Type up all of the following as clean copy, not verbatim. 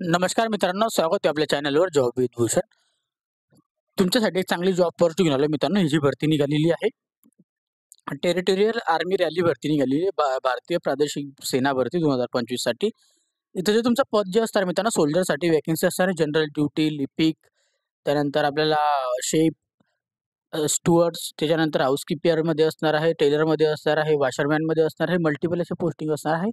नमस्कार मित्रांनो, स्वागत आहे आपल्या चॅनलवर जॉब विथ भूषण. तुमच्यासाठी एक चांगली जॉब ऑपॉर्च्युनिटी घेऊन आलोय मित्रांनो. ही जी भरती निघालेली आहे, टेरिटोरियल आर्मी रॅली भरती निघालेली आहे. भारतीय प्रादेशिक सेना भरती 2025 साठी. इथं जे तुमचं पद जे असणार मित्रांनो, सोल्जरसाठी व्हॅकन्सी असणार आहे. जनरल ड्युटी, लिपिक, त्यानंतर आपल्याला शेफ, स्टुअर्ड्स, त्याच्यानंतर हाऊसकीपरमध्ये असणार आहे, टेलरमध्ये असणार आहे, वॉशरमॅनमध्ये असणार आहे, मल्टिपल असे पोस्टिंग असणार आहे.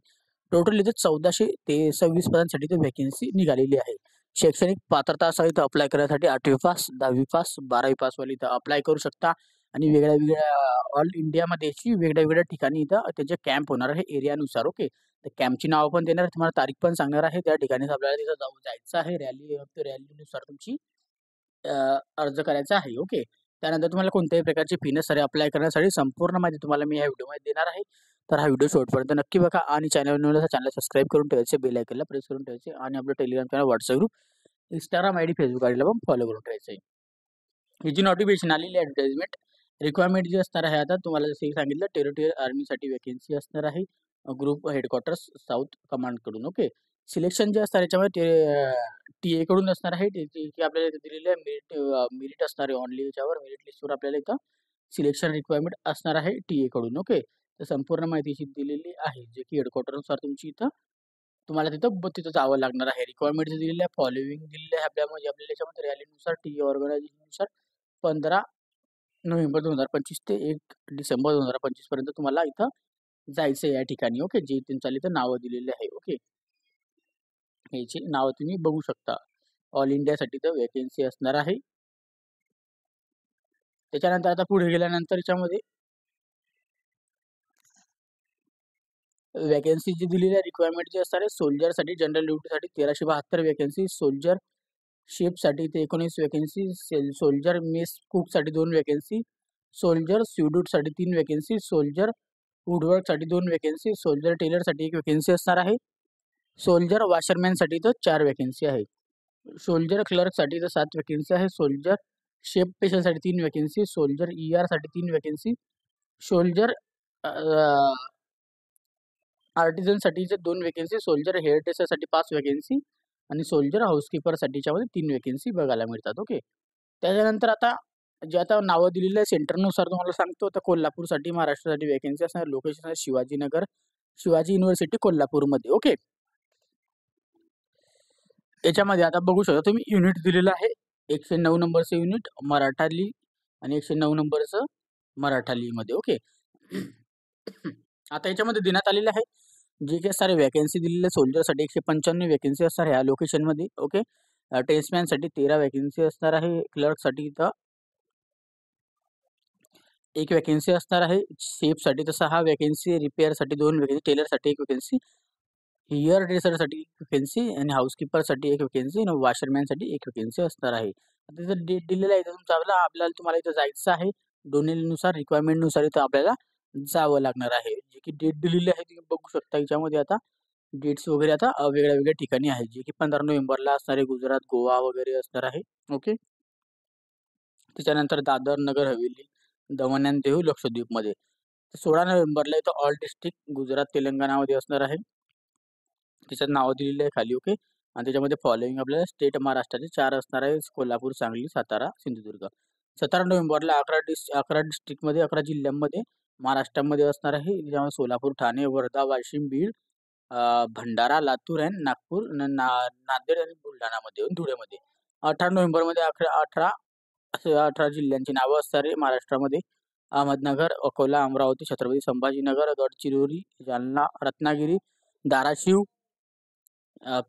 टोटल इथे 1400 ते 26 पदांसाठी इथे व्हॅकन्सी निघालेली आहे. शैक्षणिक पात्रता असा इथं अप्लाय करण्यासाठी 8वी पास, 10वी पास, 12वी पासवाले इथं अप्लाय करू शकता. आणि वेगळ्या ऑल इंडियामध्ये वेगळ्या ठिकाणी इथं त्याचे कॅम्प होणार आहे एरियानुसार. ओके. तर कॅम्पची नावं पण देणार, तुम्हाला तारीख पण सांगणार आहे. त्या ठिकाणी आपल्याला तिथं जायचं आहे. रॅलीनुसार तुमची अर्ज करायचा आहे. ओके. त्यानंतर तुम्हाला कोणत्याही प्रकारची फी नसणारी अप्लाय करण्यासाठी संपूर्ण माहिती तुम्हाला मी या व्हिडिओमध्ये देणार आहे. तर हा व्हिडिओ शेवटपर्यंत नक्की बघा आणि चॅनल सबस्क्राईब करून ठेवायचे, बेल आयकॉनला प्रेस करून ठेवायचे आणि आपलं Telegram channel, WhatsApp group, Instagram ID, Facebook आयडीला पण फॉलो करून ठेवायचं आहे. ही जी नोटिफिकेशन आलेली ॲडव्हर्टाइजमेंट रिक्वायरमेंट जी असणार आहे, आता तुम्हाला जसं सांगितलं टेरिटोरियल आर्मीसाठी व्हॅकन्सी असणार आहे. ग्रुप हेडक्वार्टर्स साऊथ कमांडकडून. ओके. सिलेक्शन जे असणार याच्यामध्ये टीए कडून असणार आहे. की आपल्याला इथे दिलेलं आहे मेरिट असणार आहे. ऑनली याच्यावर मेरिट लिस्टवर आपल्याला इथं सिलेक्शन रिक्वायरमेंट असणार आहे टीए कडून. ओके. तर संपूर्ण माहिती दिलेली आहे, जे की हेडक्वार्टरनुसार तुमची इथं तुम्हाला तिथं जावं लागणार आहे. रिक्वायरमेंट जे दिलेली आहे फॉलोइंग दिलेली आहे आपल्याला याच्यामध्ये रॅलीनुसार, टीए ऑर्गनायझेशननुसार 15 नोव्हेंबर 2025 ते 1 डिसेंबर 2025 पर्यंत तुम्हाला इथं जायचं या ठिकाणी. ओके. जे तुमच्या इथं नावं दिलेली आहे. ओके. ह्याची नावं तुम्ही बघू शकता. ऑल इंडियासाठी तर व्हॅकन्सी असणार आहे. त्याच्यानंतर आता पुढे गेल्यानंतर याच्यामध्ये व्हॅकन्सी जी दिलेली आहे रिक्वायरमेंट जी असणार आहे, सोल्जरसाठी जनरल ड्युटीसाठी 1372 व्हॅकन्सी, सोल्जर शिपसाठी ते 19 व्हॅकन्सी, सोल्जर मेस कुकसाठी 2 व्हॅकन्सी, सोल्जर स्यूडूटसाठी 3 व्हॅकन्सी, सोल्जर वुडवर्कसाठी 2 व्हॅकन्सी, सोल्जर टेलरसाठी 1 व्हॅकन्सी असणार आहे, सोल्जर वॉशरमॅनसाठी तर 4 व्हॅकन्सी आहे, सोल्जर क्लर्कसाठी तर 7 व्हॅकन्सी आहे, सोल्जर शेप पेशलसाठी 3 व्हॅकन्सी, सोल्जर ER साठी 3 व्हॅकन्सी, सोल्जर आर्टिझनसाठी 2 व्हॅकन्सी, सोल्जर हेअर ड्रेसरसाठी 5 व्हॅकन्सी आणि सोल्जर हाऊसकीपरसाठी याच्यामध्ये 3 व्हॅकन्सी बघायला मिळतात. ओके. त्याच्यानंतर आता जे आता नावं दिलेली आहे सेंटरनुसार तुम्हाला सांगतो, तर कोल्हापूरसाठी महाराष्ट्रासाठी व्हॅकन्सी असणार. लोकेशन आहे शिवाजीनगर, शिवाजी युनिव्हर्सिटी कोल्हापूरमध्ये. ओके. याच्यामध्ये आता बघू शकता तुम्ही युनिट दिलेलं आहे. 109 नंबरचं युनिट मराठाली आणि 109 नंबरचं मराठालीमध्ये. ओके. आता याच्यामध्ये देण्यात आलेलं आहे जे काही सारे व्हॅकन्सी दिलेले सोल्जरसाठी 195 व्हॅकन्सी असणार ह्या लोकेशनमध्ये. ओके. टेस्टमॅनसाठी 13 व्हॅकन्सी असणार आहे. क्लर्कसाठी इथं 1 व्हॅकन्सी असणार आहे. शेफसाठी तर 6 व्हॅकन्सी, रिपेअरसाठी 2 व्हॅकन्सी, टेलरसाठी 1 व्हॅकन्सी, हेअर ड्रेसरसाठी 1 व्हॅकन्सी आणि हाऊसकीपरसाठी 1 व्हॅकन्सी आणि वॉशरमॅनसाठी 1 व्हॅकन्सी असणार आहे. आता इथं डेट दिलेलं आहे आपल्याला तुम्हाला इथं जायचं आहे. डोनेलनुसार रिक्वायरमेंटनुसार इथं आपल्याला जावं लागणार आहे. जी की डेट दिलेली आहे तुम्ही बघू शकता. याच्यामध्ये आता डेट्स वगैरे आता वेगळ्या ठिकाणी आहेत, जे की 15 नोव्हेंबरला असणार आहे. गुजरात, गोवा वगैरे असणार आहे. ओके. त्याच्यानंतर दादर, नगर हवेली, दमन अँड दीव, लक्षद्वीपमध्ये 16 नोव्हेंबरला इथं ऑल डिस्ट्रिक्ट गुजरात, तेलंगणामध्ये असणार आहे. त्याच्यात नावं दिलेली आहे खाली. ओके. आणि त्याच्यामध्ये फॉलोइंग आपल्याला स्टेट महाराष्ट्राचे 4 असणार आहे. कोल्हापूर, सांगली, सातारा, सिंधुदुर्ग. 17 नोव्हेंबरला 11 डिस्ट्रिक्टमध्ये, 11 जिल्ह्यांमध्ये महाराष्ट्रामध्ये असणार आहे. त्याच्यामध्ये सोलापूर, ठाणे, वर्धा, वाशिम, बीड, भंडारा, लातूर आणि नागपूर, नांदेड आणि बुलढाणामध्ये, धुळेमध्ये. 18 नोव्हेंबरमध्ये 18 जिल्ह्यांची नावं असणार आहे महाराष्ट्रामध्ये. अहमदनगर, अकोला, अमरावती, छत्रपती संभाजीनगर, गडचिरोली, जालना, रत्नागिरी, धाराशिव,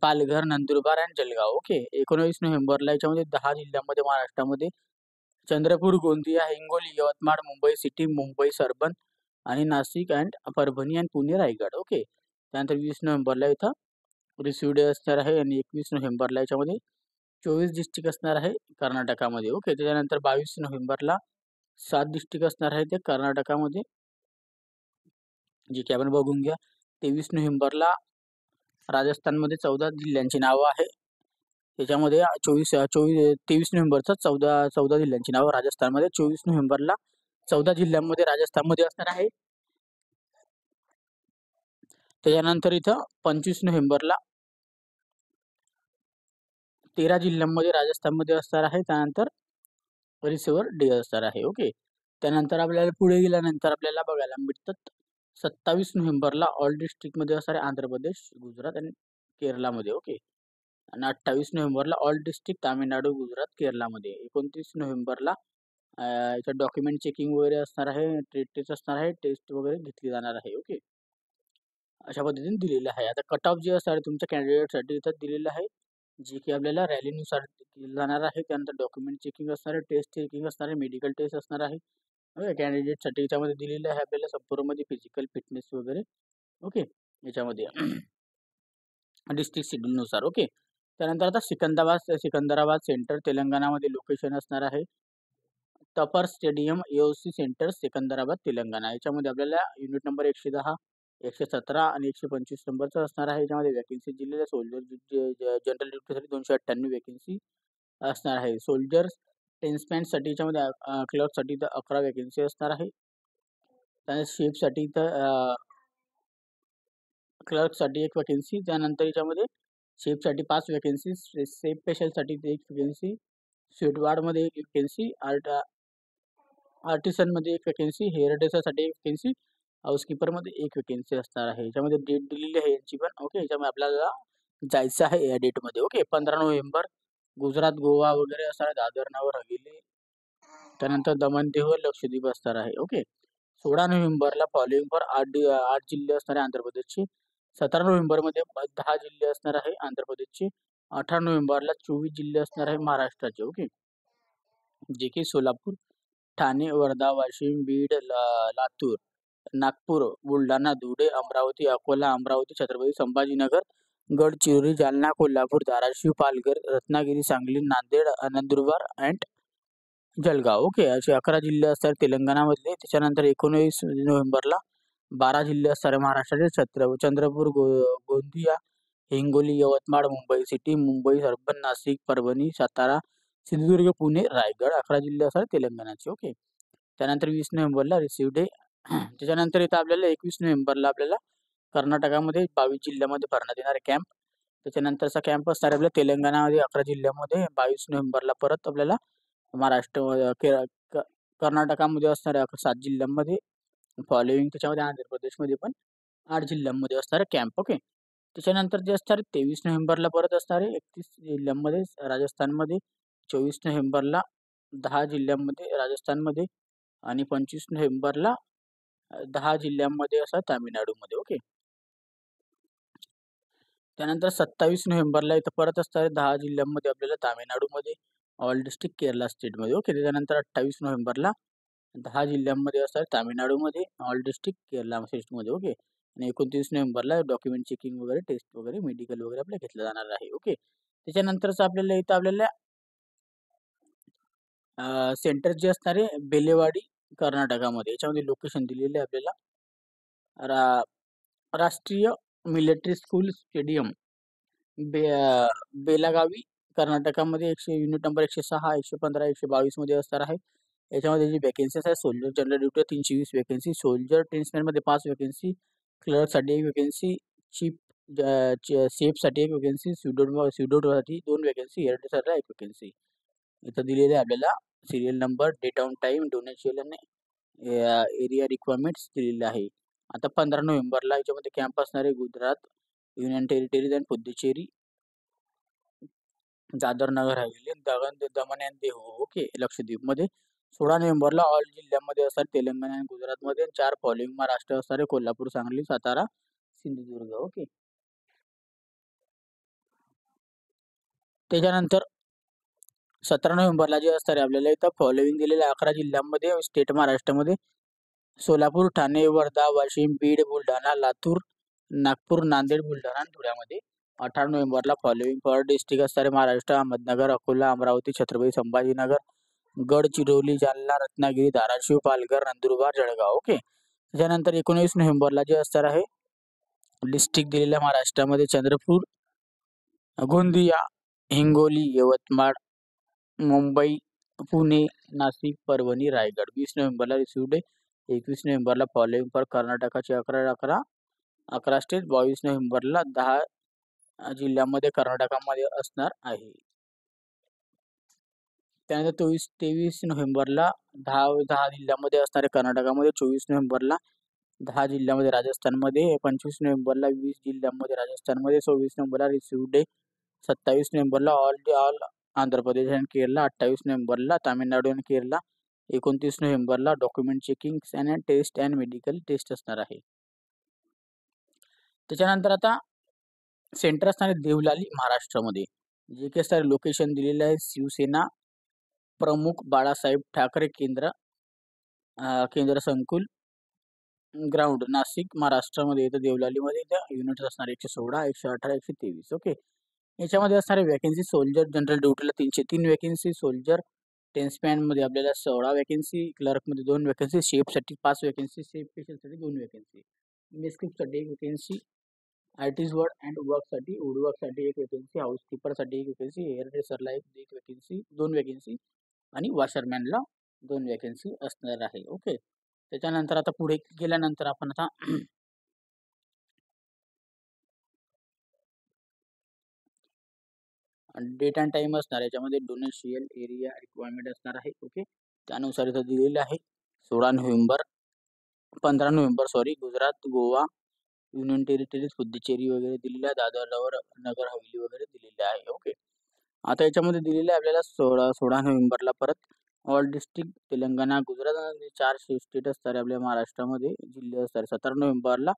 पालघर, नंदुरबार आणि जळगाव. ओके. 19 नोव्हेंबरला याच्यामध्ये 10 जिल्ह्यांमध्ये महाराष्ट्रामध्ये चंद्रपूर, गोंदिया, हिंगोली, यवतमाळ, मुंबई सिटी, मुंबई सर्बन आणि नाशिक अँड परभणी आणि पुणे, रायगड. ओके. त्यानंतर 20 नोव्हेंबरला इथं रिसिव्ह डे असणार आहे आणि 21 नोव्हेंबरला याच्यामध्ये 24 डिस्ट्रिक्ट असणार आहे कर्नाटकामध्ये. ओके. त्याच्यानंतर 22 नोव्हेंबरला 7 डिस्ट्रिक्ट असणार आहे ते कर्नाटकामध्ये, जे की आपण बघून घ्या. 23 नोव्हेंबरला राजस्थानमध्ये 14 जिल्ह्यांची नावं आहे. त्याच्यामध्ये 23 नोव्हेंबरचा 14 जिल्ह्यांची नावं राजस्थानमध्ये, 24 नोव्हेंबरला 14 जिल्ह्यांमध्ये राजस्थानमध्ये असणार आहे. त्याच्यानंतर इथं 25 नोव्हेंबरला 13 जिल्ह्यांमध्ये राजस्थानमध्ये असणार आहे. त्यानंतर रिसिव्हर डे असणार आहे. ओके. त्यानंतर आपल्याला पुढे गेल्यानंतर आपल्याला बघायला भेटतात 27 नोव्हेंबरला ऑल डिस्ट्रिक्टमध्ये असणार आहे आंध्र प्रदेश, गुजरात आणि केरलामध्ये. ओके. आणि 28 नोव्हेंबरला ऑल डिस्ट्रिक्ट तामिळनाडू, गुजरात, केरलामध्ये. 29 नोव्हेंबरला याच्यात डॉक्युमेंट चेकिंग वगैरे असणार आहे, ट्रेड टेस्ट असणार आहे, टेस्ट वगैरे घेतली जाणार आहे. ओके. अशा पद्धतीने दिलेलं आहे. आता कट ऑफ जे असणार आहे तुमच्या कॅन्डिडेटसाठी इथं दिलेलं आहे, जे की आपल्याला रॅलीनुसार केलं जाणार आहे. त्यानंतर डॉक्युमेंट चेकिंग असणार आहे, टेस्ट चेकिंग असणार आहे, मेडिकल टेस्ट असणार आहे. ओके. कॅन्डिडेटसाठी याच्यामध्ये दिलेलं आहे आपल्याला संपूर्णमध्ये फिजिकल फिटनेस वगैरे. ओके. याच्यामध्ये डिस्ट्रिक्ट शेड्यूलनुसार. ओके. त्यानंतर आता सिकंदराबाद सेंटर तेलंगणामध्ये लोकेशन असणार आहे. टपर stadium AOC centre Secunderabad Telangana. याच्यामध्ये आपल्याला युनिट नंबर 110, 117 आणि 125 नंबरचा असणार आहे. याच्यामध्ये वॅकेन्सी दिलेल्या सोल्जर जनरल ड्युटीसाठी 298 वॅकेन्सी असणार आहे. सोल्जर्स टेन्समॅनसाठी याच्यामध्ये क्लर्कसाठी तर 11 वॅकेन्सी असणार आहे. त्यानंतर शेफसाठी तर क्लर्कसाठी 1 वॅकेन्सी. त्यानंतर याच्यामध्ये शेफसाठी 5 वॅकेन्सी, सेफ स्पेशलसाठी 1 वॅकेन्सी, स्वीटवार्डमध्ये 1 वॅकेन्सी, आर्टिसनमध्ये 1 वॅकेन्सी, हेअर ड्रेसरसाठी 1 वॅकेन्सी, हाऊसकीपरमध्ये 1 वॅकेन्सी असणार आहे. याच्यामध्ये डेट दिलेली आहे यांची पण. ओके. याच्यामध्ये आपल्याला जायचं आहे या डेटमध्ये. ओके. 15 नोव्हेंबर गुजरात, गोवा वगैरे असणार आहे. दादर, नगर हवेली, त्यानंतर दमण दीव, लक्षद्वीप असणार आहे. ओके. 16 नोव्हेंबरला फॉलोइंग फॉर 8 जिल्हे असणार आहे आंध्र प्रदेशचे. 17 नोव्हेंबरमध्ये 10 जिल्हे असणार आहे आंध्र प्रदेशचे. 18 नोव्हेंबरला 24 जिल्हे असणार आहे महाराष्ट्राचे. ओके. जे की सोलापूर, ठाणे, वर्धा, वाशिम, बीड, लातूर, नागपूर, बुलढाणा, धुळे, अमरावती, अकोला, अमरावती, छत्रपती संभाजीनगर, गडचिरोली, जालना, कोल्हापूर, धाराशिव, पालघर, रत्नागिरी, सांगली, नांदेड, नंदुरबार अँड जळगाव. ओके. असे 11 जिल्हे असतात तेलंगणामधले. त्याच्यानंतर 19 नोव्हेंबरला 12 जिल्हे असतात महाराष्ट्राचे. चंद्रपूर, गोंदिया, हिंगोली, यवतमाळ, मुंबई सिटी, मुंबई अर्बन, नाशिक, परभणी, सातारा, सिंधुदुर्ग, पुणे, रायगड 11 जिल्हे असतात तेलंगणाचे. ओके. त्यानंतर 20 नोव्हेंबरला रिसिव्ह डे. त्याच्यानंतर इथं आपल्याला 21 नोव्हेंबरला आपल्याला कर्नाटकामध्ये 22 जिल्ह्यामध्ये भरण्यात येणारे कॅम्प. त्याच्यानंतरचा कॅम्प असणार आहे आपल्या तेलंगणामध्ये 11 जिल्ह्यामध्ये. 22 नोव्हेंबरला परत आपल्याला महाराष्ट्र कर्नाटकामध्ये असणाऱ्या 7 जिल्ह्यांमध्ये, फॉलोइंग त्याच्यामध्ये आंध्र प्रदेशमध्ये पण 8 जिल्ह्यांमध्ये असणारे कॅम्प. ओके. त्याच्यानंतर जे असणार 23 नोव्हेंबरला परत असणारे 31 जिल्ह्यांमध्ये राजस्थानमध्ये, 24 नोव्हेंबरला 10 जिल्ह्यांमध्ये राजस्थानमध्ये आणि 25 नोव्हेंबरला 10 जिल्ह्यांमध्ये असं तामिळनाडूमध्ये. ओके. त्यानंतर 27 नोव्हेंबरला इथं परत असणारे 10 जिल्ह्यांमध्ये आपल्याला तामिळनाडूमध्ये, ऑल डिस्ट्रिक्ट केरला स्टेटमध्ये. ओके. त्याच्यानंतर 28 नोव्हेंबरला 10 जिल्ह्यांमध्ये असतात तामिळनाडूमध्ये, ऑल डिस्ट्रिक्ट केरला स्टेटमध्ये. ओके. आणि 29 नोव्हेंबरला डॉक्युमेंट चेकिंग वगैरे, टेस्ट वगैरे, मेडिकल वगैरे आपल्याला घेतलं जाणार आहे. ओके. त्याच्यानंतरच आपल्याला इथं आपल्याला सेंटर जे असणार आहे बेलेवाडी कर्नाटकामध्ये. याच्यामध्ये लोकेशन दिलेले आहे आपल्याला. राष्ट्रीय मिलिटरी स्कूल स्टेडियम बेलागावी कर्नाटकामध्ये युनिट नंबर 106, 115, 122 मध्ये असणार आहे. याच्यामध्ये जी वॅकेन्सीज आहे soldier general duty 320 vacancy, soldier टेन्समॅनमध्ये 5 वॅकेन्सी, क्लर्कसाठी 1 वॅकेन्सी, सेफसाठी 1 वॅकेन्सी, स्युडोसाठी 2 वॅकेन्सी, हेअरड्रेसरला 1 वॅकेन्सी. इथं दिलेले आहे आपल्याला serial number, date on time, donation आणि एरिया रिक्वायरमेंट्स दिलेले आहे. आता 15 नोव्हेंबरला याच्यामध्ये कॅम्प असणार आहे Gujarat, union territories and Puducherry, Dadar Nagar Haveli, Daman and Diu. Okay. लक्षद्वीपमध्ये. 16 नोव्हेंबरला ऑल जिल्ह्यांमध्ये असतात तेलंगणा आणि गुजरातमध्ये. 4 फॉलोइंग महाराष्ट्र असणार आहे कोल्हापूर, सांगली, सातारा, सिंधुदुर्ग. ओके. त्याच्यानंतर 17 नोव्हेंबरला जे असणार आहे आपल्याला इथं फॉलोइंग दिलेल्या 11 जिल्ह्यांमध्ये स्टेट महाराष्ट्रामध्ये सोलापूर, ठाणे, वर्धा, वाशिम, बीड, बुलढाणा, लातूर, नागपूर, नांदेड, बुलढाणा आणि धुळ्यामध्ये. 18 नोव्हेंबरला फॉलोइंग फॉर डिस्ट्रिक्ट असणारे महाराष्ट्र अहमदनगर, अकोला, अमरावती, छत्रपती संभाजीनगर, गडचिरोली, जालना, रत्नागिरी, धाराशिव, पालघर, नंदुरबार, जळगाव. ओके. त्याच्यानंतर 19 नोव्हेंबरला जे असणार आहे डिस्ट्रिक्ट दिलेल्या महाराष्ट्रामध्ये चंद्रपूर, गोंदिया, हिंगोली, यवतमाळ, मुंबई, पुणे, नाशिक, परभणी, रायगड. 20 नोव्हेंबरला रिसिव्ह डे. 21 नोव्हेंबरला फॉलोइंग फॉर कर्नाटकाचे 11 स्टेट. 22 नोव्हेंबरला 10 जिल्ह्यांमध्ये कर्नाटकामध्ये असणार आहे. त्यानंतर 23 नोव्हेंबरला 10 जिल्ह्यामध्ये असणार आहे कर्नाटकामध्ये, 24 नोव्हेंबरला 10 जिल्ह्यामध्ये राजस्थानमध्ये, 25 नोव्हेंबरला 20 जिल्ह्यांमध्ये राजस्थानमध्ये, 26 नोव्हेंबरला रिसिव्ह डे, 27 नोव्हेंबरला ऑल आंध्र प्रदेश आणि केरला, 28 नोव्हेंबरला तामिळनाडू आणि केरला, 29 नोव्हेंबरला document checking and test and medical test असणार आहे. त्याच्यानंतर आता सेंटर असणार आहे देवलाली महाराष्ट्रामध्ये, जे की असणार लोकेशन दिलेलं आहे शिवसेना प्रमुख बाळासाहेब ठाकरे केंद्र संकुल ग्राउंड नाशिक महाराष्ट्रामध्ये येतं. देवलालीमध्ये इथं युनिट्स असणार 116, 118, 123. ओके. याच्यामध्ये असणारे वॅकेन्सी सोल्जर जनरल ड्युटीला 303 वॅकेन्सी, सोल्जर टेन्समॅनमध्ये आपल्याला 16 वॅकेन्सी, क्लर्कमध्ये 2 वॅकेन्सी, शेफसाठी 5 वॅकेन्सी, शेफ पेशंटसाठी 2 वॅकेन्सी, मेसकूकसाठी 1 वॅकेन्सी, आर्टिस्ट वर्ड अँड वर्कसाठी वुडवर्कसाठी 1 वॅकेन्सी, हाऊसकीपरसाठी 1 वॅकेन्सी, हेअर ड्रेसरला 1 वॅकेन्सी, 2 वॅकेन्सी आणि वॉशरमॅनला 2 वॅकेन्सी असणार आहे. ओके. त्याच्यानंतर आता पुढे गेल्यानंतर आपण आता डेट अँड टाइम असणार याच्यामध्ये डोनेशियल एरिया रिक्वायरमेंट असणार आहे. ओके. त्यानुसार इथं दिलेलं आहे 15 November Gujarat, Goa, union territories, Puducherry वगैरे दिलेलं आहे, दादर नगर हवेली वगैरे दिलेले आहे. ओके. आता याच्यामध्ये दिलेलं आहे आपल्याला 16 नोव्हेंबरला परत ऑल डिस्ट्रिक्ट तेलंगणा, गुजरात आणि 4 स्टेट असतात आपल्या महाराष्ट्रामध्ये, जिल्हे असतात. 17 नोव्हेंबरला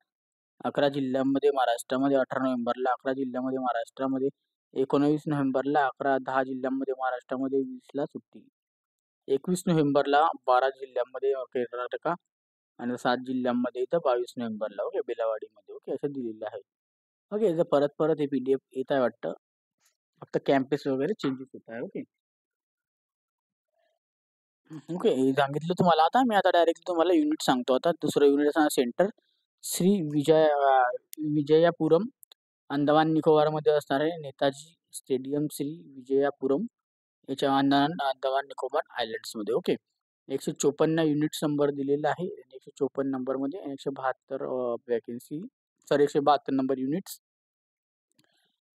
11 जिल्ह्यांमध्ये महाराष्ट्रामध्ये, 18 नोव्हेंबरला 11 जिल्ह्यामध्ये महाराष्ट्रामध्ये, 19 नोव्हेंबरला 10 जिल्ह्यांमध्ये महाराष्ट्रामध्ये, 20ला सुट्टी. 21 नोव्हेंबरला 12 जिल्ह्यांमध्ये कर्नाटका आणि 7 जिल्ह्यांमध्ये इथं 22 नोव्हेंबरला. ओके. बेलावाडीमध्ये. ओके. असं दिलेलं आहे. ओके. इथं परत हे PDF येत आहे वाटतं, फक्त कॅम्पस वगैरे चेंजेस होत आहे. ओके. ओके. हे सांगितलं तुम्हाला. आता मी डायरेक्टली तुम्हाला युनिट सांगतो. आता दुसरं युनिट असणार सेंटर श्री विजयापुरम अंदमान निकोबारमध्ये असणार आहे. नेताजी स्टेडियम श्री विजयापुरम याच्या अंदमान निकोबार आयलँड्समध्ये. ओके. 154 युनिट्स नंबर दिलेला आहे. 154 नंबरमध्ये 172 वॅकेन्सी, 172 नंबर युनिट्स.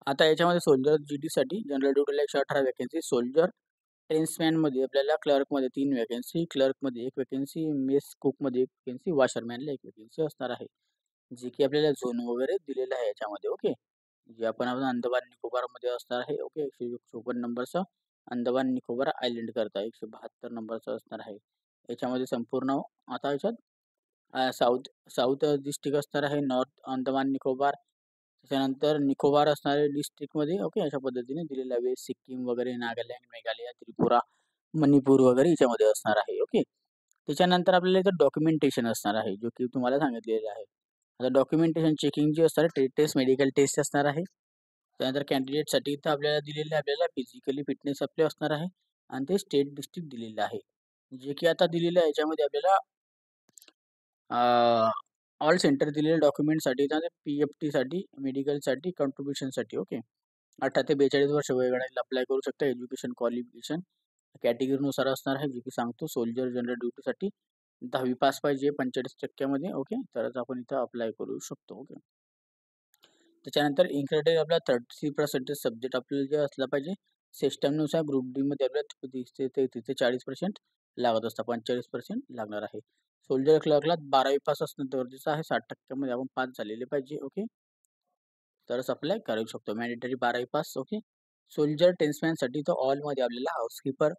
आता याच्यामध्ये सोल्जर GD जनरल ड्युटीला 118 वॅकेन्सी, सोल्जर ट्रेन्समॅनमध्ये आपल्याला क्लर्कमध्ये 3 वॅकेन्सी, क्लर्कमध्ये 1 वॅकेन्सी, मेस कुकमध्ये 1 वॅकेन्सी, वॉशरमॅनला 1 वॅकेन्सी असणार आहे, जे की आपल्याला झोन वगैरे दिलेलं आहे याच्यामध्ये. ओके. जे आपण अंदमान निकोबारमध्ये असणार आहे. ओके. 154 नंबरचा अंदमान निकोबार आयलँड करता 172 नंबरचा असणार आहे. याच्यामध्ये संपूर्ण आता याच्यात साऊथ डिस्ट्रिक्ट असणार आहे, नॉर्थ अंदमान निकोबार, त्याच्यानंतर निकोबार असणारे डिस्ट्रिक्टमध्ये. ओके. अशा पद्धतीने दिलेला आहे. वेस्ट सिक्कीम वगैरे, नागालँड, मेघालय, त्रिपुरा, मणिपूर वगैरे याच्यामध्ये असणार आहे. ओके. त्याच्यानंतर आपल्याला इथं डॉक्युमेंटेशन असणार आहे, जो की तुम्हाला सांगितलेलं आहे. आता डॉक्युमेंटेशन चेकिंग जे असणार टेस्ट मेडिकल टेस्ट असणार आहे. त्यानंतर कॅन्डिडेटसाठी इथं आपल्याला दिलेलं आहे, आपल्याला फिजिकली फिटनेस आपले असणार आहे आणि ते स्टेट डिस्ट्रिक्ट दिलेलं आहे, जे की आता दिलेलं आहे. याच्यामध्ये आपल्याला ऑल सेंटर दिलेले डॉक्युमेंटसाठी, PFTसाठी, मेडिकलसाठी, कॉन्ट्रीब्युशनसाठी. ओके. 18 ते 42 वर्ष वयोगटाला अप्लाय करू शकता. एज्युकेशन क्वालिफिकेशन कॅटेगरीनुसार असणार आहे, जे की सांगतो. सोल्जर जनरल ड्युटीसाठी 10वी पास पाहिजे 45% ओके. तरच आपण इथं अप्लाय करू शकतो. ओके. त्याच्यानंतर इन्क्रेडिट आपला 30% सब्जेक्ट आपल्याला जे असला पाहिजे. सिस्टमनुसार ग्रुप D मध्ये आपल्याला 30 ते 40% लागत असतात, 45% लागणार आहे. सोल्जर क्लर्कला 12वी पास असणं गरजेचं आहे. 60% आपण पास झालेले पाहिजे. ओके. तरच अप्लाय करू शकतो. मॅन्डेटरी 12वी पास. ओके. सोल्जर टेन्समॅनसाठी तर ऑलमध्ये आपल्याला हाऊसकीपर,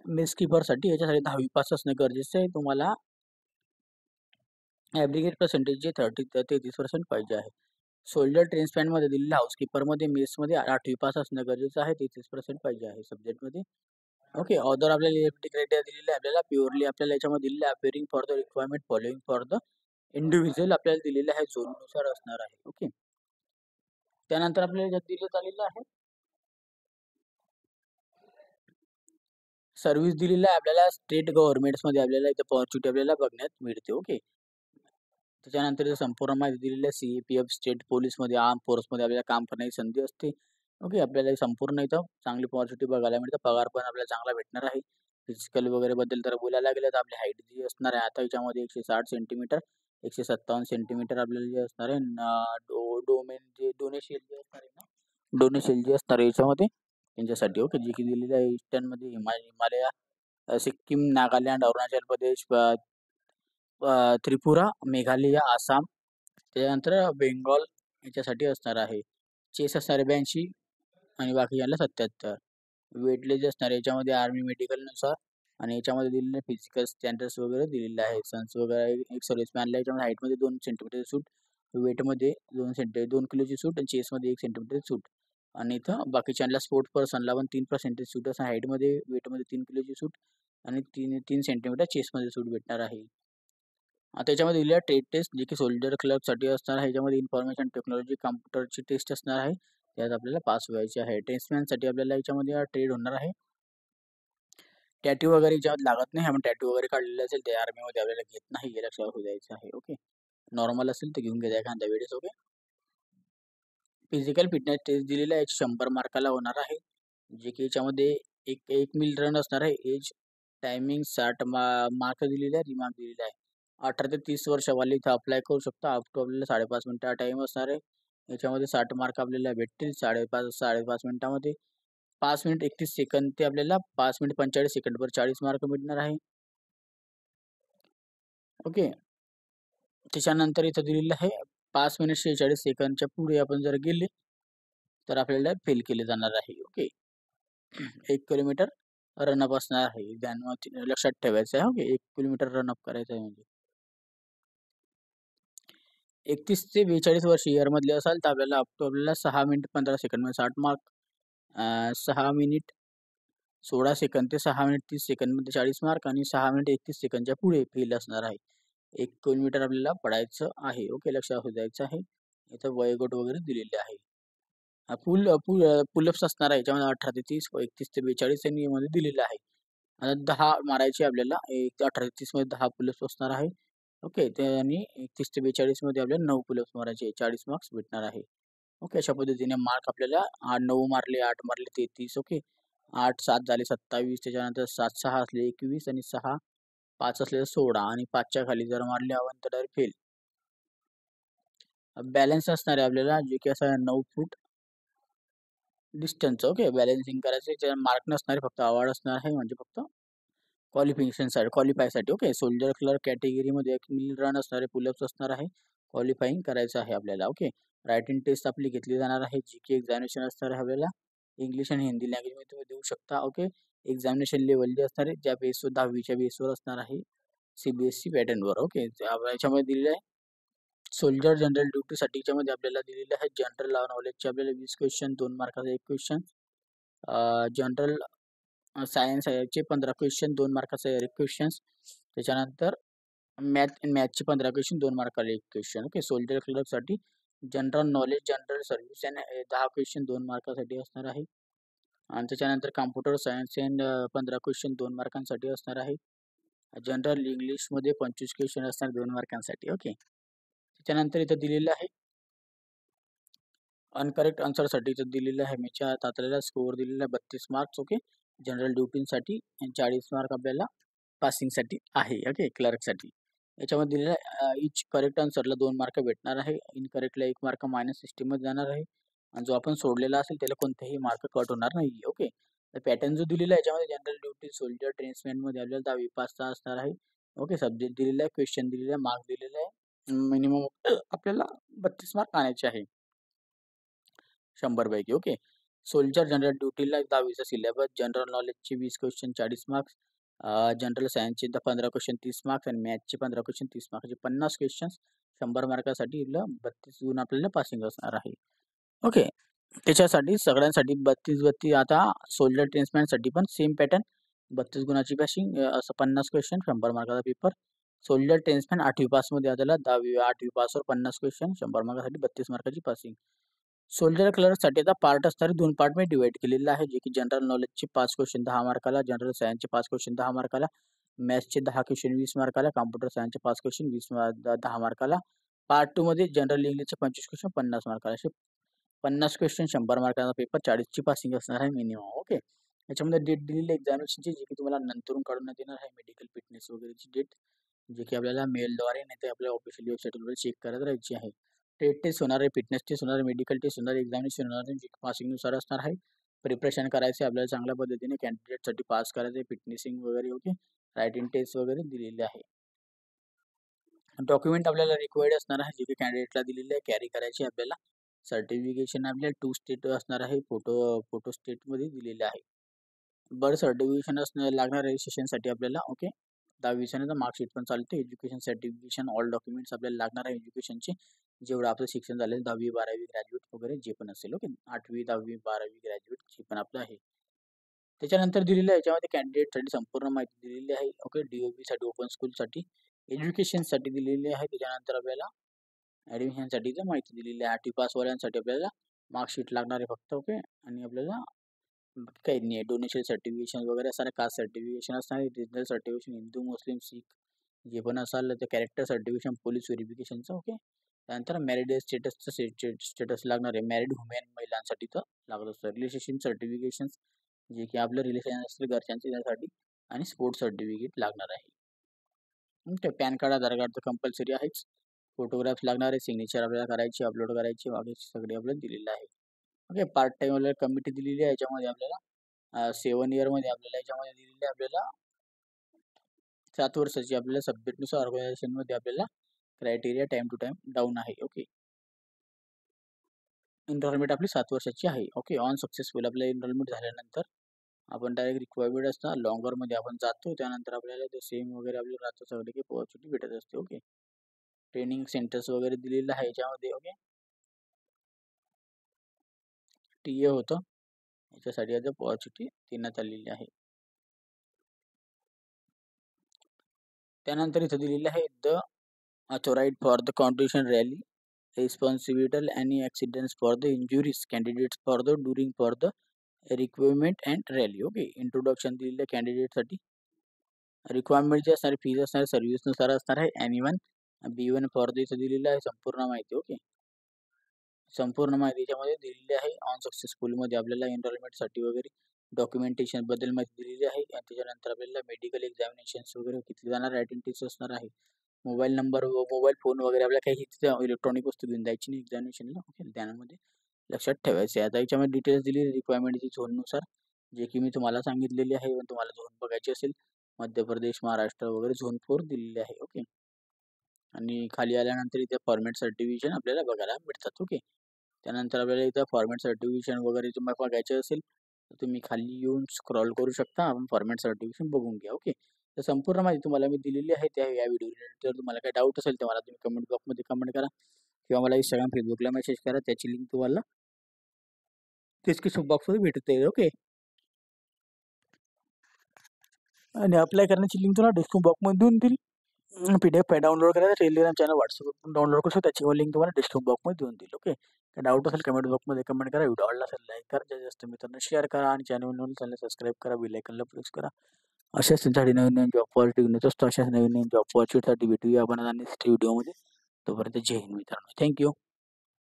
मेसकीपरसाठी याच्यासाठी 10वी पास असणं गरजेचं आहे. तुम्हाला ॲब्रिगेट पर्सेंटेज जे 33% पाहिजे आहे. सोल्जर ट्रेन्समॅनमध्ये दिलेल्या हाऊसकीपरमध्ये, मेसमध्ये 8वी पास असणं गरजेचं आहे. 33% पाहिजे आहे सब्जेक्टमध्ये. ओके. ऑदर आपल्याला एलिजिबिलिटी क्रायटेरिया दिलेला आहे आपल्याला. प्युअरली आपल्याला याच्यामध्ये दिलेलं आहे appearing for the requirement following for the individual आपल्याला दिलेलं आहे, झोननुसार असणार आहे. ओके. त्यानंतर आपल्याला ज्यात दिलं आलेलं आहे सर्व्हिस दिलेला आहे आपल्याला स्टेट गव्हर्नमेंट्समध्ये, आपल्याला इथं ऑपॉर्च्युनिटी आपल्याला बघण्यात मिळते. ओके. त्याच्यानंतर इथं संपूर्ण माहिती दिलेली आहे. CAPF स्टेट पोलीसमध्ये, आर्म फोर्समध्ये आपल्याला काम करण्याची संधी असते. ओके. आपल्याला संपूर्ण इथं चांगली ऑपॉर्च्युनिटी बघायला मिळते. पगार पण आपल्याला चांगला भेटणार आहे. फिजिकल वगैरे बद्दल तर बोलायला गेलं तर आपली हाईट जी असणार आहे आता याच्यामध्ये 160 सेंटीमीटर, 157 सेंटीमीटर आपल्याला जे असणार आहे. डोमेन जे डोनेशियल जे असणार आहे ना, डोनेशियलजी असणार आहे याच्यामध्ये त्यांच्यासाठी. ओके, जे की दिलेलं आहे ईस्टर्नमध्ये हिमालय, सिक्कीम, नागालँड, अरुणाचल प्रदेश, त्रिपुरा, मेघालय, आसाम, त्याच्यानंतर बेंगॉल याच्यासाठी असणार आहे. चेस असणार आहे 82 आणि बाकी याला 77. वेटलेज असणार आहे याच्यामध्ये आर्मी मेडिकलनुसार आणि याच्यामध्ये दिलेले फिजिकल स्टँडर्ड्स वगैरे दिलेले आहे. सन्स वगैरे एक सर्व्हिसमॅनला याच्यामध्ये हाईटमध्ये 2 सेंटीमीटर सूट, वेटमध्ये 2 किलोची सूट आणि चेसमध्ये 1 सेंटीमीटर सूट. आणि इथं बाकीच्यांना स्पोर्ट्स पर्सनला पण 3% सूट असणार, हाईटमध्ये वेटमध्ये 3 किलोची सूट आणि 3 सेंटीमीटर चेसमध्ये सूट भेटणार आहे. त्याच्यामध्ये दिलेल्या ट्रेड टेस्ट जे की सोल्जर क्लर्कसाठी असणार आहे. ह्याच्यामध्ये इन्फॉर्मेशन टेक्नॉलॉजी कॉम्प्युटरची टेस्ट असणार आहे, त्यात आपल्याला पास व्हायचे आहे. टेस्टमॅनसाठी आपल्याला याच्यामध्ये ट्रेड होणार आहे. टॅटू वगैरे याच्यामध्ये लागत नाही, आपण टॅटू वगैरे काढलेले असेल ते आर्मीमध्ये आपल्याला घेत नाही, हे लक्षात होऊ द्यायचं आहे. ओके, नॉर्मल असेल तर घेऊन घ्या एखाद्या वेळेस. ओके, फिजिकल फिटनेस टेस्ट दिलेला आहे 100 मार्काला होणार आहे, जे की याच्यामध्ये एक मिल रन असणार आहे. एज टायमिंग 60 मार्क दिलेले आहे, रिमार्क दिलेला आहे. 18 ते 30 वर्षवाले इथं अप्लाय करू शकता. अप टू आपल्याला 5.5 मिनिटं टाइम असणार आहे. याच्यामध्ये 60 मार्क आपल्याला भेटतील 5.5 मिनिटामध्ये. 5 मिनिट 31 सेकंद ते आपल्याला 5 मिनिट 45 सेकंडवर 40 मार्क मिळणार आहे. ओके, त्याच्यानंतर इथं दिलेलं आहे 5 मिनिट 46 सेकंदच्या पुढे आपण जर गेले तर आपल्याला फेल केले जाणार आहे. ओके, 1 किलोमीटर रनअप असणार आहे, लक्षात ठेवायचं आहे. ओके, 1 किलोमीटर रनअप करायचं आहे. म्हणजे 31 ते 42 वर्ष इयरमधले असाल तर आपल्याला अप टू आपल्याला 6 मिनिट 15 सेकंड म्हणजे 60 मार्क, 6 मिनिट 16 सेकंद ते 6 मिनिट 30 सेकंदमध्ये 40 मार्क आणि 6 मिनिट 31 सेकंदच्या पुढे फेल असणार आहे. 1 किलोमीटर आपल्याला पडायचं आहे. ओके, लक्षात हो द्यायचं आहे. इथं वयोगट वगैरे दिलेले आहे. पुलअप्स असणार आहे याच्यामध्ये 18 ते 30, 31 ते 42 यांनी यामध्ये दिलेलं आहे. आता 10 मारायचे आपल्याला, 18 ते 30 मध्ये 10 पुलअप्स असणार आहे. ओके, ते आणि 31 ते 42 मध्ये आपल्याला 9 पुलअप्स मारायचे, 40 मार्क्स भेटणार आहे. ओके, अशा पद्धतीने मार्क आपल्याला 9 मारले, 8 मारले 33. ओके, 8 7 झाले 27, त्याच्यानंतर 7 6 असले 21 आणि 6 5 असले 16 आणि 5च्या खाली जर मारले आपण तर डायरेक्ट फेल. बॅलन्स असणार आहे आपल्याला, जे की असं 9 फूट डिस्टन्स. ओके, बॅलन्सिंग करायचे, त्याला मार्क नसणार आहे, फक्त अवॉर्ड असणार आहे, म्हणजे फक्त क्वालिफायसाठी. ओके, सोल्जर क्लर्क कॅटेगरीमध्ये 1 मिल रन असणारे पुलअप्स असणार आहे, क्वालिफाईंग करायचं आहे आपल्याला. ओके, रायटिंग टेस्ट आपली घेतली जाणार आहे, जी की एक्झामिनेशन असणार आहे आपल्याला इंग्लिश आणि हिंदी लँग्वेजमध्ये तुम्ही देऊ शकता. ओके, एक्झामिनेशन लेवल जे असणार आहे त्या बेसवर 10वीच्या बेसवर असणार आहे, CBSE पॅटर्नवर. ओके, याच्यामध्ये दिलेलं आहे सोल्जर जनरल ड्युटीसाठी. याच्यामध्ये आपल्याला दिलेलं आहे जनरल नॉलेजचे आपल्याला 20 क्वेश्चन, 2 मार्काचा 1 क्वेश्चन. जनरल सायन्स चे 15 क्वेश्चन, 2 मार्काचा 1 क्वेश्चन. त्याच्यानंतर मॅथचे 15 क्वेश्चन, 2 मार्काला 1 क्वेश्चन. ओके, सोल्जर क्लर्कसाठी जनरल नॉलेज, जनरल सर्व्हिस आणि 10 क्वेश्चन 2 मार्कासाठी असणार आहे. आणि त्याच्यानंतर कॉम्प्युटर सायन्स अँड 15 क्वेश्चन 2 मार्कांसाठी असणार आहे. जनरल इंग्लिशमध्ये 25 क्वेश्चन असणार 2 मार्कांसाठी. ओके, त्याच्यानंतर इथं दिलेलं आहे अनकरेक्ट आन्सरसाठी इथं दिलेलं आहे याच्यात आपल्याला स्कोअर दिलेला आहे 32 मार्क्स. ओके, जनरल ड्युटीसाठी आणि 40 मार्क आपल्याला पासिंगसाठी आहे. ओके, क्लर्कसाठी याच्यामध्ये दिलेलं आहे इच करेक्ट आन्सरला 2 मार्क भेटणार आहे, इनकरेक्टला 1 मार्क मायनस सिस्टीममध्ये जाणार आहे आणि जो आपण सोडलेला असेल त्याला कोणतेही मार्क कट होणार नाही. ओके, तर पॅटर्न जो दिलेला आहे याच्यामध्ये जनरल ड्युटी, सोल्जर, ट्रेन्समॅनमध्ये आपल्याला 10वी पासचा असणार आहे. ओके, सब्जेक्ट दिलेला आहे, क्वेश्चन दिलेला आहे, मार्क दिलेला आहे, मिनिमम आपल्याला 32 मार्क आणायचे आहे 100 पैकी. ओके, सोल्जर जनरल ड्युटीला 10वीचा सिलेबस, जनरल नॉलेजचे 20 क्वेश्चन 40 मार्क्स, जनरल सायन्सचे 15 क्वेश्चन 30 मार्क्स आणि मॅथचे 15 क्वेश्चन 30 मार्क्सचे 50 क्वेश्चन 100 मार्कासाठी 32 गुण आपल्याला पासिंग असणार आहे. ओके, त्याच्यासाठी सगळ्यांसाठी 32 आता सोल्जर ट्रेन्समॅनसाठी पण सेम पॅटर्न, 32 गुणाची पासिंग, असं 50 क्वेश्चन 100 मार्काचा पेपर. सोल्जर ट्रेन्समॅन 8वी पासमध्ये आपल्याला 8वी पासवर 50 क्वेश्चन 100 मार्कासाठी 32 मार्काची पासिंग. सोल्जर क्लर्कसाठी आता पार्ट असणारे 2 पार्टमध्ये डिवाइड केलेलं आहे, जे की जनरल नॉलेजचे 5 क्वेश्चन 10 मार्काला, जनरल सायन्सचे 5 क्वेश्चन 10 मार्काला, मॅथ्सचे 10 क्वेश्चन 20 मार्काला, कॉम्प्युटर सायन्सचे 5 क्वेश्चन 10 मार्काला. पार्ट 2 मध्ये जनरल इंग्लिशचे 25 क्वेश्चन 50 मार्काला, असे 50 क्वेश्चन 100 मार्काचा पेपर, 40ची पासिंग असणार आहे मिनिमम. ओके, याच्यामध्ये डेट दिलेली एक्झामिनेशनची, जी की तुम्हाला नंतरून काढून देणार आहे, मेडिकल फिटनेस वगैरेची डेट, जे की आपल्याला मेलद्वारे नाही तर आपल्या ऑफिशियल वेबसाईटवर चेक करत राहायची आहे. टेट टेस्ट होणार आहे, फिटनेस टेस्ट होणार आहे, मेडिकल टेस्ट होणार आहे, एक्झामिनेशन होणार आहे, पासिंगनुसार असणार आहे. प्रिपरेशन करायचे आपल्याला चांगल्या पद्धतीने कॅन्डिडेटसाठी पास करायचे, फिटनेसिंग वगैरे ओके, रायटिंग टेस्ट वगैरे दिलेले आहे. डॉक्युमेंट आपल्याला रिक्वायर्ड असणार आहे, जे काही कॅन्डिडेटला दिलेले आहे कॅरी करायचे आपल्याला. सर्टिफिकेशन आपल्याला 2 स्टेट असणार आहे, फोटो स्टेटमध्ये दिलेले आहे. बर्थ सर्टिफिकेशन असणं लागणार रजिस्ट्रेशनसाठी आपल्याला ओके. 10वी मार्कशीट पण चालते. एज्युकेशन सर्टिफिकेशन ऑल डॉक्युमेंट्स आपल्याला लागणार आहे एज्युकेशनचे, जेवढं आपलं शिक्षण झालेलं 10वी 12वी ग्रॅज्युएट वगैरे जे पण असेल ओके. 8वी 10वी 12वी ग्रॅज्युएट जे पण आपलं आहे. त्याच्यानंतर दिलेलं आहे याच्यामध्ये कॅन्डिडेटसाठी संपूर्ण माहिती दिलेली आहे ओके. DOBसाठी ओपन स्कूलसाठी एज्युकेशनसाठी दिलेली आहे. त्याच्यानंतर आपल्याला ॲडमिशनसाठी तर माहिती दिलेली आहे. 8वी पासवाल्यांसाठी आपल्याला मार्कशीट लागणार आहे फक्त ओके. आणि आपल्याला काही नाही, डोनेशन सर्टिफिकेशन वगैरे असणार, कास्ट सर्टिफिकेशन असणार, रिजनल सर्टिफिकेशन हिंदू मुस्लिम शीख जे पण असाल ते, कॅरेक्टर सर्टिफिकेशन पोलीस व्हेरिफिकेशनचं ओके. त्यानंतर मॅरिड स्टेटसचं स्टेटस लागणार आहे, मॅरिड वुमेन महिलांसाठी तर लागत असतं. रिलेशन सर्टिफिकेशन जे की आपलं रिलेशन असतील घरच्यांचे त्यासाठी, आणि स्पोर्ट्स सर्टिफिकेट लागणार आहे. ते पॅन कार्ड आधार कार्ड तर कंपल्सरी आहेच. फोटोग्राफ्स लागणार आहे, सिग्नेचर आपल्याला करायची, अपलोड करायची, बाकी सगळे आपल्याला दिलेलं आहे ओके. पार्ट टाइम आपल्याला कमिटी दिलेली आहे याच्यामध्ये आपल्याला 7 इयरमध्ये आपल्याला याच्यामध्ये दिलेली आहे आपल्याला 7 वर्षाची आपल्याला सब्जेक्टनुसार ऑर्गनायझेशनमध्ये आपल्याला criteria time to time down आहे ओके. एनरोलमेंट आपली 7 वर्षाची आहे ओके. ऑन सक्सेसफुल आपल्या एनरोलमेंट झाल्यानंतर आपण डायरेक्ट रिक्वायरमेंट असतात लॉंगरमध्ये आपण जातो, त्यानंतर आपल्याला ते सेम वगैरे आपल्याला राहतं सगळे की ऑपॉर्च्युनिटी भेटत असते ओके. ट्रेनिंग सेंटर्स वगैरे दिलेलं आहे याच्यामध्ये ओके. TA होतं याच्यासाठी आता ऑपॉर्च्युनिटी देण्यात आलेली आहे. त्यानंतर इथं दिलेलं आहे the authorised for the contribution rally responsibility आणि accidents for the injuries candidates for the during for the requirement and rally okay. Introduction दिलेलं आहे कॅन्डिडेटसाठी. रिक्वायरमेंट जे असणार फीज असणार सर्व्हिसनुसार असणार आहे. B1 फॉर द इथं दिलेलं आहे संपूर्ण माहिती ओके. संपूर्ण माहिती याच्यामध्ये दिलेली आहे. ऑन सक्सेसफुलमध्ये आपल्याला एनरोलमेंटसाठी वगैरे डॉक्युमेंटेशन बद्दल माहिती दिलेली आहे. आणि त्याच्यानंतर आपल्याला मेडिकल एक्झामिनेशन्स वगैरे किती जाणार आयडेंटिटीज असणार आहे. मोबाईल नंबर मोबाईल फोन वगैरे आपल्याला काही इलेक्ट्रॉनिक वस्तू घेऊन द्यायची नाही एक्झामिनेशनला ओके. त्यामध्ये लक्षात ठेवायचे. आता याच्यामध्ये डिटेल्स दिली रिक्वायरमेंटची झोननुसार, जे की मी तुम्हाला सांगितलेली आहे. पण तुम्हाला झोन बघायची असेल मध्य प्रदेश महाराष्ट्र वगैरे झोन 4 दिलेले आहे ओके. आणि खाली आल्यानंतर इथे फॉर्मॅट सर्टिफिकेशन आपल्याला बघायला मिळतात ओके. त्यानंतर आपल्याला इथं फॉर्मॅट सर्टिफिकेशन वगैरे तुम्हाला बघायचे असेल तर तुम्ही खाली येऊन स्क्रॉल करू शकता. आपण फॉर्मॅट सर्टिफिकेशन बघून घ्या ओके. तर संपूर्ण माहिती तुम्हाला मी दिलेली आहे त्या या व्हिडिओ रिलेटेड. जर तुम्हाला काही डाऊट असेल तर मला तुम्ही कमेंट बॉक्समध्ये कमेंट करा, किंवा मला Instagram फेसबुकला मेसेज करा. त्याची लिंक तुम्हाला डिस्क्रिप्शन बॉक्समध्ये भेटते ओके. आणि अप्लाय करण्याची लिंक तुम्हाला डिस्क्रिप्शन बॉक्समध्ये देऊन दिली. PDF फाईल डाउनलोड करायचा, टेलिग्राम चॅनल व्हॉट्सअपवरून डाउनलोड करू शकता, त्याची लिंक तुम्हाला डिस्क्रिप्शन बॉक्समध्ये देऊन देईल ओके. काय डाऊट असेल कमेंट बॉक्समध्ये कमेंट करा. व्हिडिओ आवडला असेल लाईक करा, जास्तीत जास्त मित्रांना शेअर करा, आणि चॅनल सबस्क्राईब करा, बेल आयकॉनला प्रेस करा. अशाच तुमच्यासाठी नवीन नवीन जॉब ऑपॉर्च्युनिटी घेऊन येत असतो. अशाच नवीन नवीन जॉब ऑपॉर्च्युनिटीसाठी भेटूया आपण नेक्स्ट व्हिडिओमध्ये. तोपर्यंत जय हिंद मित्रांनो. थँक्यू.